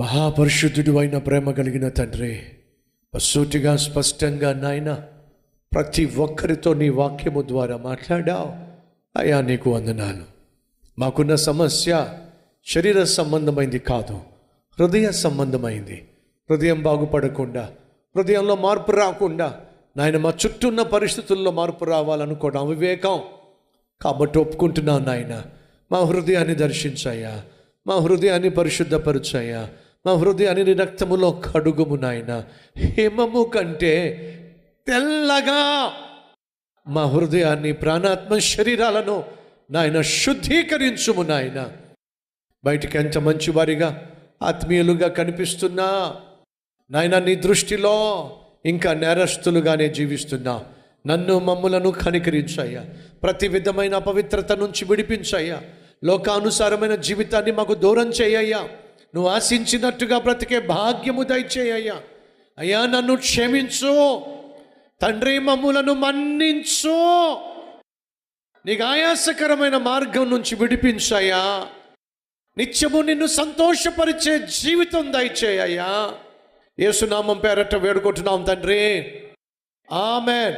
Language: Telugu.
మహాపరిశుద్ధుడు అయిన ప్రేమ కలిగిన తండ్రి, సూటిగా స్పష్టంగా నాయన ప్రతి ఒక్కరితో నీ వాక్యము ద్వారా మాట్లాడావు అయ్యా, నీకు వందనాలు. మాకున్న సమస్య శరీర సంబంధమైంది కాదు, హృదయ సంబంధమైంది. హృదయం బాగుపడకుండా, హృదయంలో మార్పు రాకుండా నాయన మా చుట్టూ ఉన్న పరిస్థితుల్లో మార్పు రావాలనుకోవడం అవివేకం. కాబట్టి ఒప్పుకుంటున్నాను నాయన, మా హృదయాన్ని దర్శించాయా, మా హృదయాన్ని పరిశుద్ధపరచాయా, మా హృదయాన్ని నీ రక్తములో కడుగుము నాయన. హిమము కంటే తెల్లగా మా హృదయాన్ని, ప్రాణాత్మ శరీరాలను నాయన శుద్ధీకరించుము నాయన. బయటికి ఎంత మంచివారిగా ఆత్మీయులుగా కనిపిస్తున్నా నాయన, నీ దృష్టిలో ఇంకా నేరస్తులుగానే జీవిస్తున్నా. నన్ను మమ్ములను కనికరించాయ్యా, ప్రతి విధమైన అపవిత్రత నుంచి విడిపించాయ్యా, లోకానుసారమైన జీవితాన్ని మాకు దూరం చేయ్యా, నువ్వు ఆశించినట్టుగా బ్రతికే భాగ్యము దయచేయ్యా. అయ్యా, నన్ను క్షమించు తండ్రి, మమ్ములను మన్నించు, నీకు ఆయాసకరమైన మార్గం నుంచి విడిపించాయా, నిత్యము నిన్ను సంతోషపరిచే జీవితం దయచేయ్యా. యేసునామం పేరట వేడుకుంటున్నాం తండ్రి, ఆమెన్.